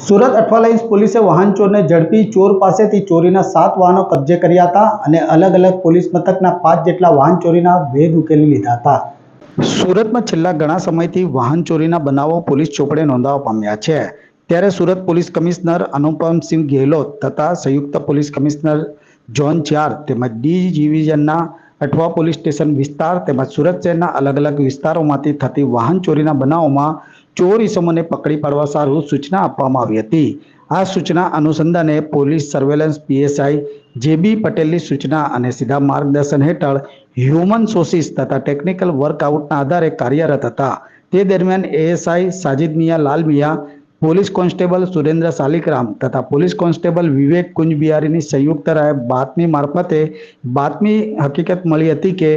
સુરત અઠવાલાઇન્સ પોલીસે વાહન ચોરને ઝડપી ચોર પાસેથી ચોરીના 7 વાહનો કબજે કર્યા હતા અને અલગ અલગ પોલીસ મથકના 5 જેટલા વાહન ચોરીના ભેદ ઉકેલી લીધા હતા। સુરતમાં છેલ્લા ઘણા સમયથી વાહન ચોરીના બનાવો પોલીસ ચોપડે નોંધાવા પામ્યા છે। ત્યારે સુરત પોલીસ કમિશનર અનુપમસિંહ ગેહલોત તથા સંયુક્ત પોલીસ કમિશનર ઝોન 4 તેમજ ડી ડિવિઝનના અઠવા પોલીસ સ્ટેશન વિસ્તાર તેમજ સુરત શહેરના અલગ અલગ વિસ્તારોમાંથી થતી વાહન ચોરીના બનાવોમાં ચોર ઇસમોને પકડી પાડવા સારું સૂચના આપવામાં આવી હતી। આ સૂચના અનુસંધાને પોલીસ સર્વેલન્સ પીએસઆઈ જેબી પટેલની સૂચના અને સીધા માર્ગદર્શન હેઠળ હ્યુમન સોર્સિસ તથા ટેકનિકલ વર્કઆઉટના આધારે કાર્યરત હતા। તે દરમિયાન એએસઆઈ સાજિદ મિયા લાલ મિયા, પોલીસ કોન્સ્ટેબલ સુરેન્દ્ર સાલિગ્રામ તથા પોલીસ કોન્સ્ટેબલ વિવેક કુંજ બિહારીની સંયુક્ત બાતમી મારફતે બાતમી હકીકત મળી હતી કે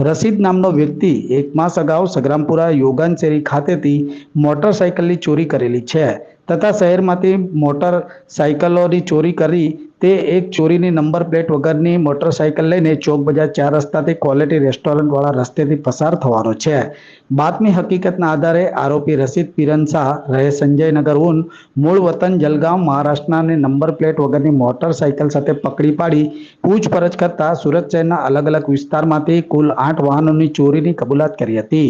રસીદ નામનો વ્યક્તિ 1 માસ અગાઉ સગરામપુરા યોગાન શેરી ખાતેથી મોટરસાઇકલની ચોરી કરેલી છે તથા શહેરમાંથી મોટરસાઇકલોની ચોરી કરી તે એક ચોરીની નંબર પ્લેટ વગરની મોટરસાઇકલ લઈને ચોક બજાર 4 રસ્તાથી ક્વોલિટી રેસ્ટોરન્ટવાળા રસ્તેથી પસાર થવાનો છે। બાતમી હકીકતના આધારે આરોપી રશીદ પીરન શાહ રહે સંજયનગર ઉન મૂળ વતન જલગાંવ મહારાષ્ટ્રની નંબર પ્લેટ વગરની મોટરસાઇકલ સાથે પકડી પાડી પૂછપરછ કરતા સુરત શહેરના અલગ અલગ વિસ્તારમાંથી કુલ 8 વાહનોની ચોરીની કબૂલાત કરી હતી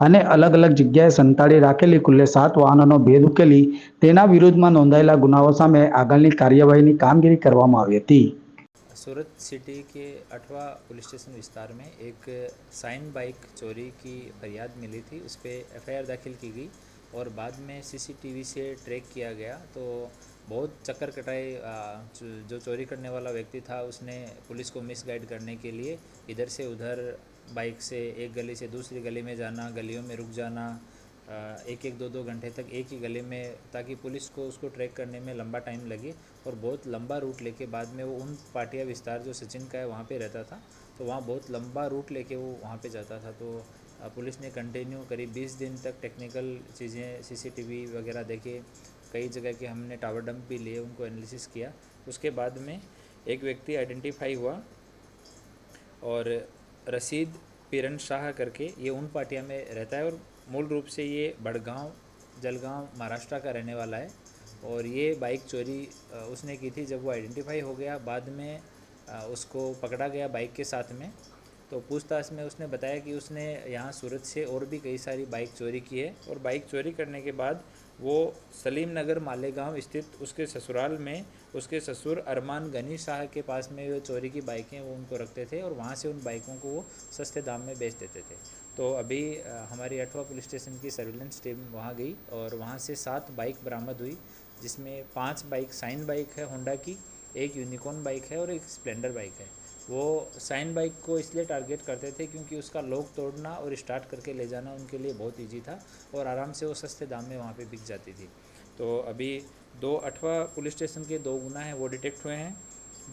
અને અલગ અલગ જગ્યાએ સંતાડી રાખેલી કુલ્લે 7 વાહનોનો ભેદ ઉકેલી તેના વિરુદ્ધમાં નોંધાયેલા गुनाहों सामे आगळनी कार्यवाहीनी कामगीरी करवामां आवी हती। सूरत सिटी के अठवा पुलिस स्टेशन विस्तार में एक साइन बाइक चोरी की फरियाद मिली थी। उस पर एफआईआर दाखिल की गई और बाद में सीसीटीवी से ट्रैक किया गया तो बहुत चक्कर कटाए। जो चोरी करने वाला व्यक्ति था उसने पुलिस को मिसगाइड करने के लिए इधर से उधर बाइक से एक गली से दूसरी गली में जाना, गलियों में रुक जाना, एक एक 2-2 घंटे तक एक ही गली में, ताकि पुलिस को उसको ट्रैक करने में लंबा टाइम लगे। और बहुत लंबा रूट लेके बाद में वो उन पाटिया विस्तार जो सचिन का है वहाँ पे रहता था, तो वहाँ बहुत लंबा रूट लेके वो वहाँ पे जाता था। तो पुलिस ने कंटिन्यू करीब 20 दिन तक टेक्निकल चीज़ें सीसीटीवी वगैरह देखे, कई जगह के हमने टावर डंप भी लिए, उनको एनालिसिस किया। उसके बाद में एक व्यक्ति आइडेंटिफाई हुआ और रशीद पीरन शाह करके ये उन पाटिया में रहता है और मूल रूप से ये बड़गांव जलगांव महाराष्ट्र का रहने वाला है। और ये बाइक चोरी उसने की थी। जब वो आइडेंटिफाई हो गया बाद में उसको पकड़ा गया बाइक के साथ में। तो पूछताछ में उसने बताया कि उसने यहाँ सूरत से और भी कई सारी बाइक चोरी की है और बाइक चोरी करने के बाद वो सलीम नगर मालेगांव स्थित उसके ससुराल में उसके ससुर अरमान गनी शाह के पास में जो चोरी की बाइकें वो उनको रखते थे और वहाँ से उन बाइकों को वो सस्ते दाम में बेच देते थे। तो अभी हमारी अठवा पुलिस स्टेशन की सर्विलेंस टीम वहाँ गई और वहाँ से 7 बाइक बरामद हुई, जिसमें 5 बाइक साइन बाइक है होंडा की, एक यूनिकॉर्न बाइक है और एक स्प्लेंडर बाइक है। वो साइन बाइक को इसलिए टारगेट करते थे क्योंकि उसका लॉक तोड़ना और स्टार्ट करके ले जाना उनके लिए बहुत ईजी था और आराम से वो सस्ते दाम में वहाँ पे बिक जाती थी। तो अभी 2 अठवा पुलिस स्टेशन के 2 गुना हैं वो डिटेक्ट हुए हैं,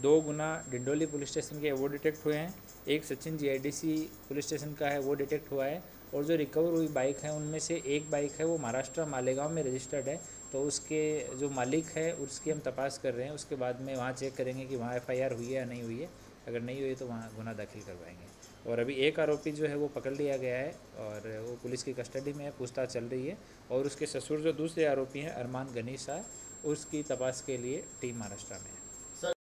2 गुना डिंडोली पुलिस स्टेशन के वो डिटेक्ट हुए हैं, एक सचिन जीआईडीसी पुलिस स्टेशन का है वो डिटेक्ट हुआ है। और जो रिकवर हुई बाइक है उनमें से एक बाइक है वो महाराष्ट्र मालेगांव में रजिस्टर्ड है, तो उसके जो मालिक है उसकी हम तपास कर रहे हैं। उसके बाद में वहाँ चेक करेंगे कि वहाँ एफआईआर हुई है या नहीं हुई है। अगर नहीं हुई तो वहाँ गुना दाखिल करवाएंगे। और अभी एक आरोपी जो है वो पकड़ लिया गया है और वो पुलिस की कस्टडी में है, पूछताछ चल रही है। और उसके ससुर जो दूसरे आरोपी हैं अरमान गनी शाह, उसकी तपास के लिए टीम महाराष्ट्र में है।